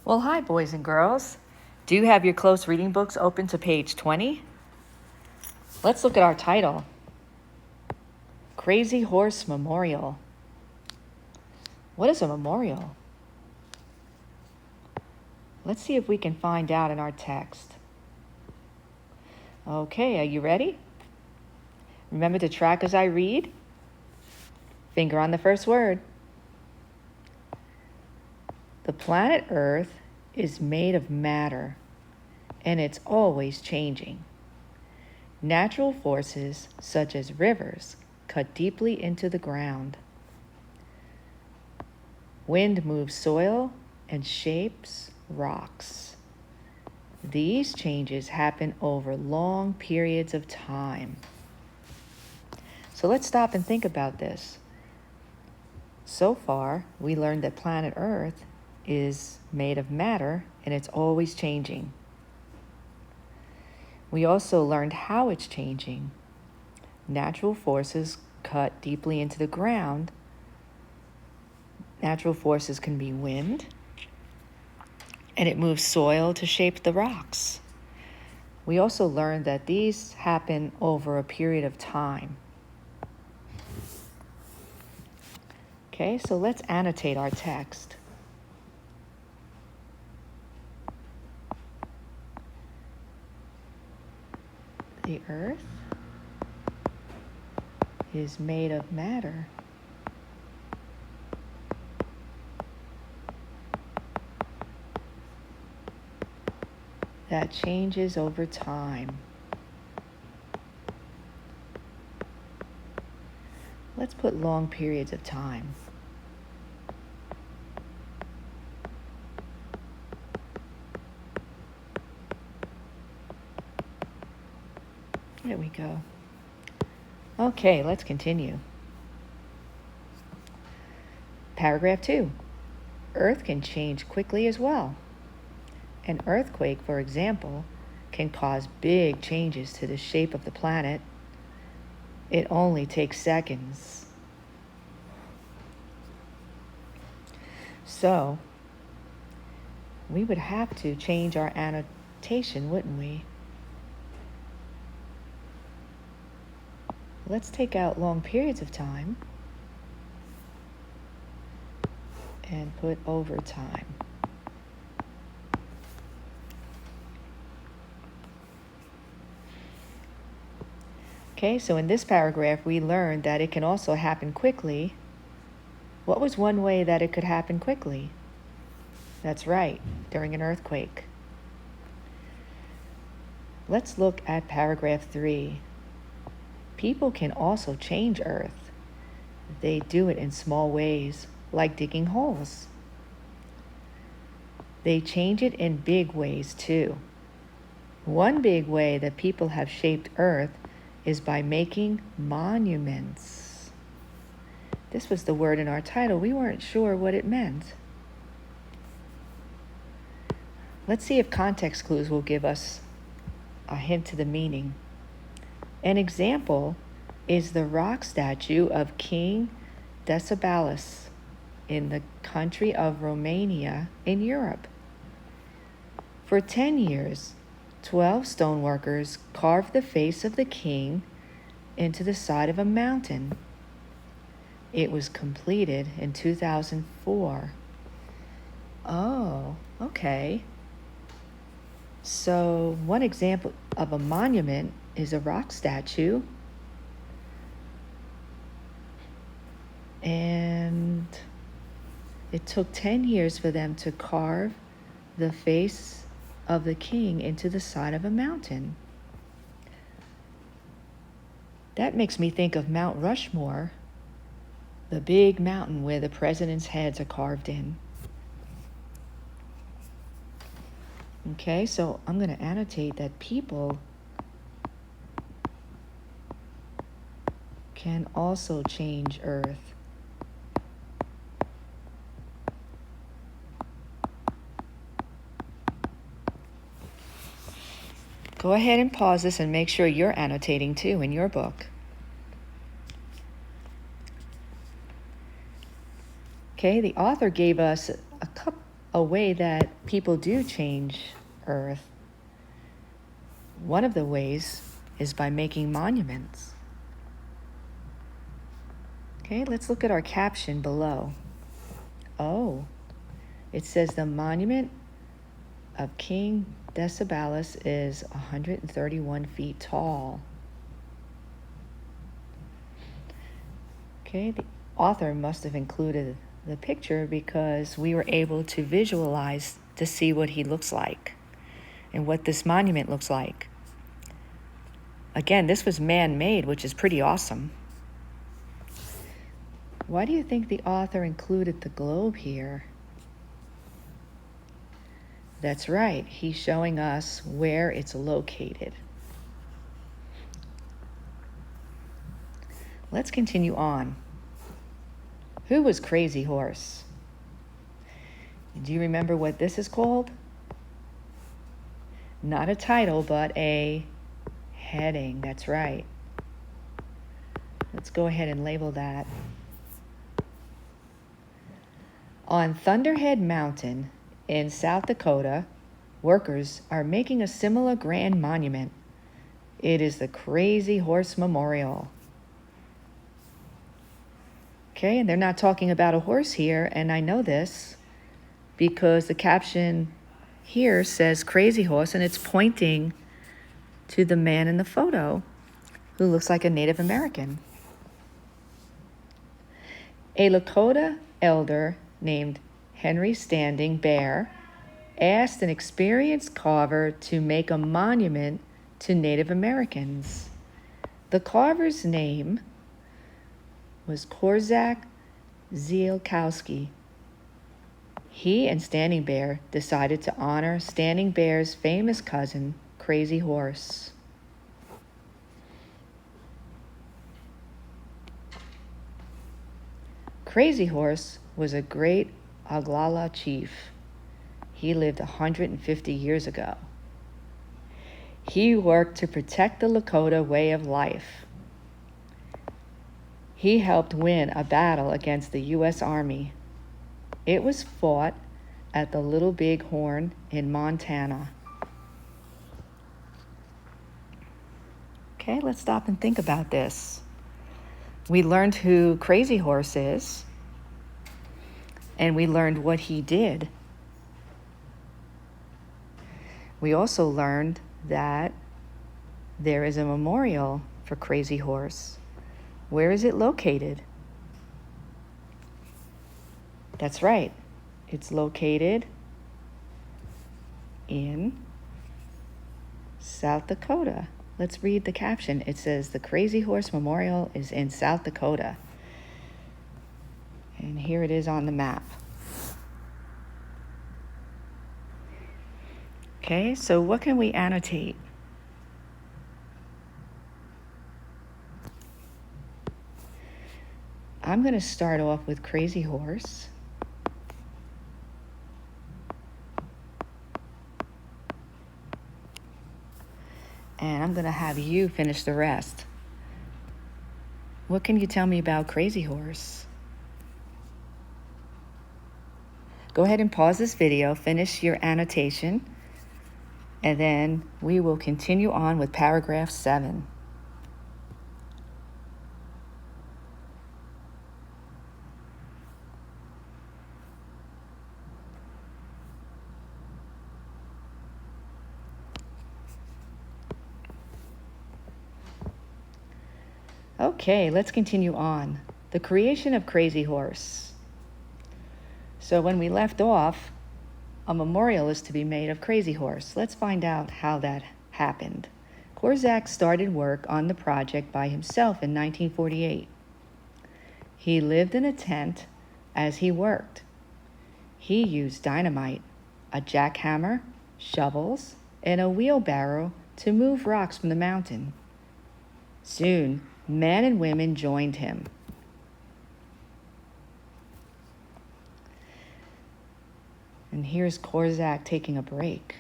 Well, hi, boys and girls. Do you have your close reading books open to page 20? Let's look at our title, Crazy Horse Memorial. What is a memorial? Let's see if we can find out in our text. Okay, are you ready? Remember to track as I read. Finger on the first word. The planet Earth is made of matter, and it's always changing. Natural forces, such as rivers, cut deeply into the ground. Wind moves soil and shapes rocks. These changes happen over long periods of time. So let's stop and think about this. So far, we learned that planet Earth is made of matter and it's always changing. We also learned how it's changing. Natural forces cut deeply into the ground. Natural forces can be wind, and it moves soil to shape the rocks. We also learned that these happen over a period of time. Okay, so let's annotate our text. The Earth is made of matter. That changes over time. Let's put long periods of time. There we go. Okay, let's continue. Paragraph 2. Earth can change quickly as well. An earthquake, for example, can cause big changes to the shape of the planet. It only takes seconds. So, we would have to change our annotation, wouldn't we? Let's take out long periods of time and put over time. Okay, so in this paragraph, we learned that it can also happen quickly. What was one way that it could happen quickly? That's right, during an earthquake. Let's look at paragraph 3. People can also change Earth. They do it in small ways, like digging holes. They change it in big ways too. One big way that people have shaped Earth is by making monuments. This was the word in our title. We weren't sure what it meant. Let's see if context clues will give us a hint to the meaning. An example is the rock statue of King Decebalus in the country of Romania in Europe. For 10 years, 12 stoneworkers carved the face of the king into the side of a mountain. It was completed in 2004. Oh, okay. So one example of a monument is a rock statue. And it took 10 years for them to carve the face of the king into the side of a mountain. That makes me think of Mount Rushmore, the big mountain where the presidents' heads are carved in. Okay, so I'm going to annotate that people can also change Earth. Go ahead and pause this and make sure you're annotating too in your book. Okay, the author gave us a way that people do change Earth, one of the ways is by making monuments. Okay, let's look at our caption below. Oh, it says the monument of King Decebalus is 131 feet tall. Okay, the author must have included the picture because we were able to visualize to see what he looks like and what this monument looks like. Again, this was man-made, which is pretty awesome. Why do you think the author included the globe here? That's right, he's showing us where it's located. Let's continue on. Who was Crazy Horse? Do you remember what this is called? Not a title, but a heading. That's right. Let's go ahead and label that. On Thunderhead Mountain in South Dakota, workers are making a similar grand monument. It is the Crazy Horse Memorial. Okay, and they're not talking about a horse here, and I know this because the caption here says Crazy Horse, and it's pointing to the man in the photo who looks like a Native American. A Lakota elder named Henry Standing Bear asked an experienced carver to make a monument to Native Americans. The carver's name was Korczak Zielkowski. He and Standing Bear decided to honor Standing Bear's famous cousin, Crazy Horse. Crazy Horse was a great Oglala chief. He lived 150 years ago. He worked to protect the Lakota way of life. He helped win a battle against the U.S. Army. It was fought at the Little Big Horn in Montana. Okay, let's stop and think about this. We learned who Crazy Horse is, and we learned what he did. We also learned that there is a memorial for Crazy Horse. Where is it located? That's right. It's located in South Dakota. Let's read the caption. It says, the Crazy Horse Memorial is in South Dakota. And here it is on the map. Okay, so what can we annotate? I'm going to start off with Crazy Horse. And I'm going to have you finish the rest. What can you tell me about Crazy Horse? Go ahead and pause this video, finish your annotation, and then we will continue on with paragraph 7. Okay, let's continue on. The creation of Crazy Horse. So when we left off, a memorial is to be made of Crazy Horse. Let's find out how that happened. Korczak started work on the project by himself in 1948. He lived in a tent as he worked. He used dynamite, a jackhammer, shovels, and a wheelbarrow to move rocks from the mountain. Soon, men and women joined him. And here's Korczak taking a break.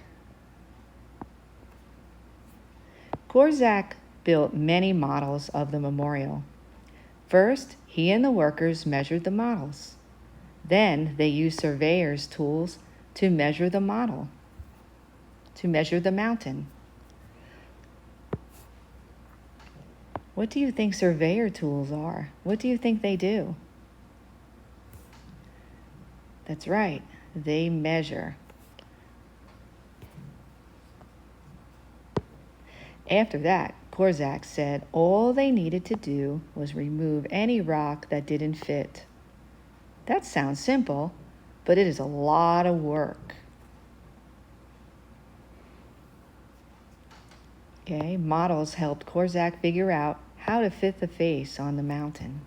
Korczak built many models of the memorial. First, he and the workers measured the models. Then they used surveyors' tools to measure the model, to measure the mountain. What do you think surveyor tools are? What do you think they do? That's right, they measure. After that, Korczak said all they needed to do was remove any rock that didn't fit. That sounds simple, but it is a lot of work. Okay, models helped Korczak figure out how to fit the face on the mountain.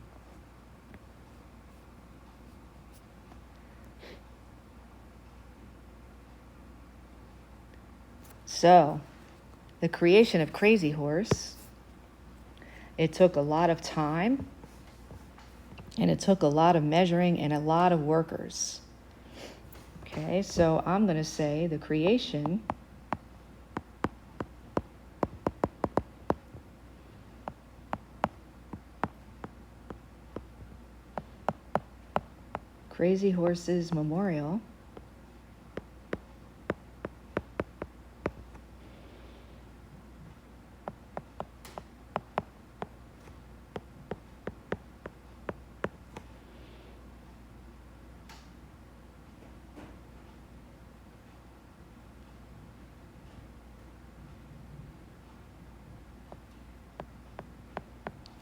So, the creation of Crazy Horse, it took a lot of time, and it took a lot of measuring and a lot of workers. Okay, so I'm going to say the creation Crazy Horse's Memorial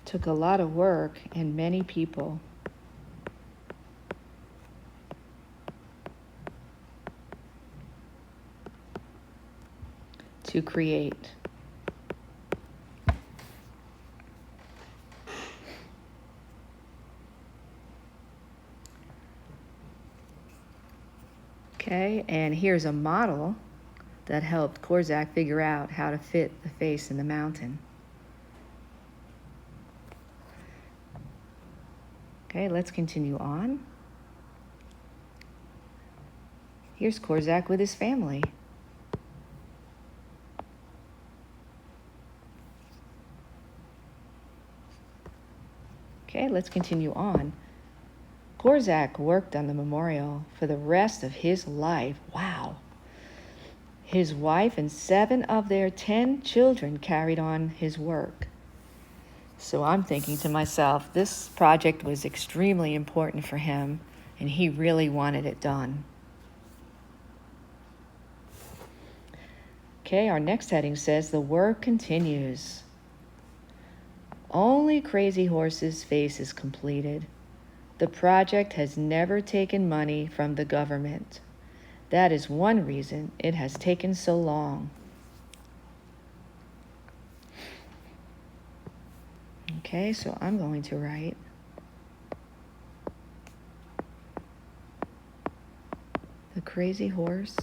took a lot of work and many people. To create. Okay, and here's a model that helped Korczak figure out how to fit the face in the mountain. Okay, let's continue on. Here's Korczak with his family. Okay, let's continue on. Korczak worked on the memorial for the rest of his life. Wow. His wife and 7 of their 10 children carried on his work. So I'm thinking to myself, this project was extremely important for him, and he really wanted it done. Okay, our next heading says the work continues. Only Crazy Horse's face is completed. The project has never taken money from the government. That is one reason it has taken so long. Okay, so I'm going to write the Crazy Horse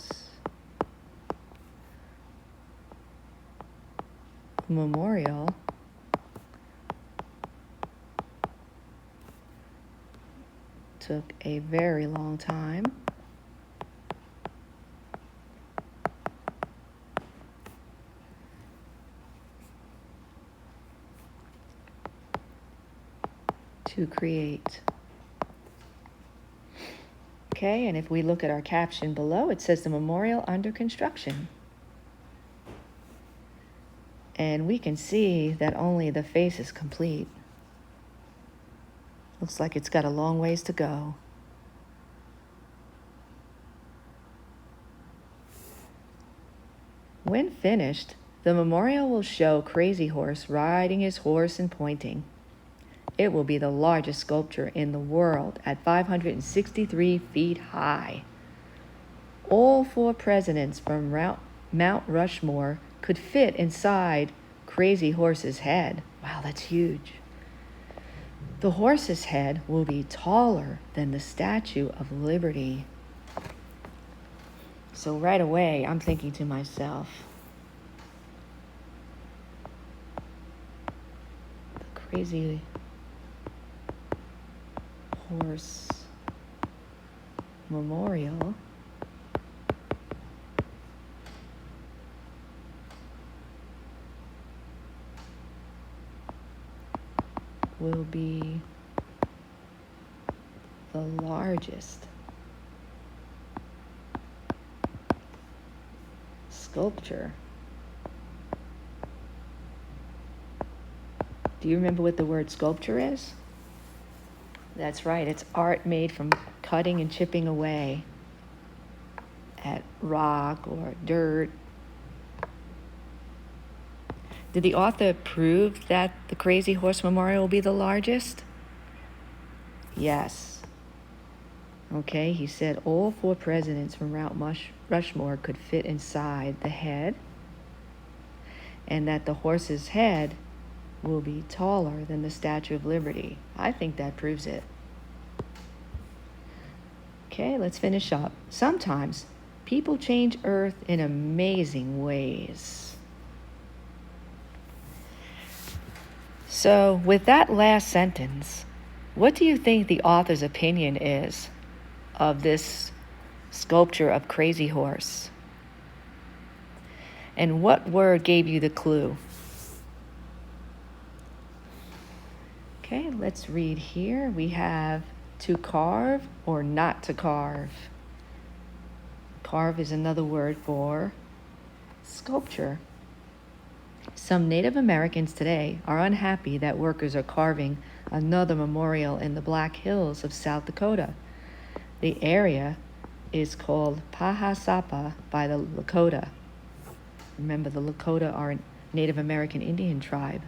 Memorial took a very long time. To create. Okay, and if we look at our caption below, it says the memorial under construction. And we can see that only the face is complete. Looks like it's got a long ways to go. When finished, the memorial will show Crazy Horse riding his horse and pointing. It will be the largest sculpture in the world at 563 feet high. All 4 presidents from Mount Rushmore could fit inside Crazy Horse's head. Wow, that's huge. The horse's head will be taller than the Statue of Liberty. So right away, I'm thinking to myself, the Crazy Horse Memorial will be the largest Sculpture. Do you remember what the word sculpture is? That's right, it's art made from cutting and chipping away at rock or dirt. Did the author prove that the Crazy Horse Memorial will be the largest? Yes. Okay, he said all 4 presidents from Mount Rushmore could fit inside the head, and that the horse's head will be taller than the Statue of Liberty. I think that proves it. Okay, let's finish up. Sometimes people change Earth in amazing ways. So, with that last sentence, what do you think the author's opinion is of this sculpture of Crazy Horse? And what word gave you the clue? Okay, let's read here. We have to carve or not to carve. Carve is another word for sculpture. Some Native Americans today are unhappy that workers are carving another memorial in the Black Hills of South Dakota. The area is called Pahasapa by the Lakota. Remember, the Lakota are a Native American Indian tribe.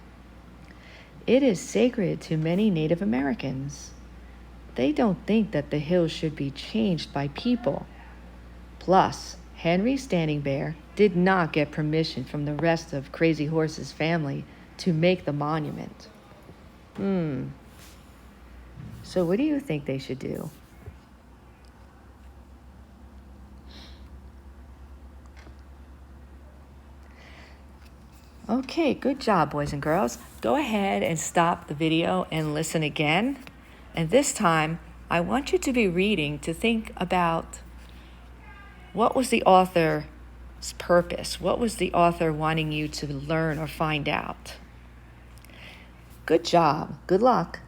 It is sacred to many Native Americans. They don't think that the hills should be changed by people. Plus, Henry Standing Bear did not get permission from the rest of Crazy Horse's family to make the monument. So what do you think they should do? Okay, good job, boys and girls. Go ahead and stop the video and listen again. And this time, I want you to be reading to think about what was the author's purpose? What was the author wanting you to learn or find out? Good job. Good luck.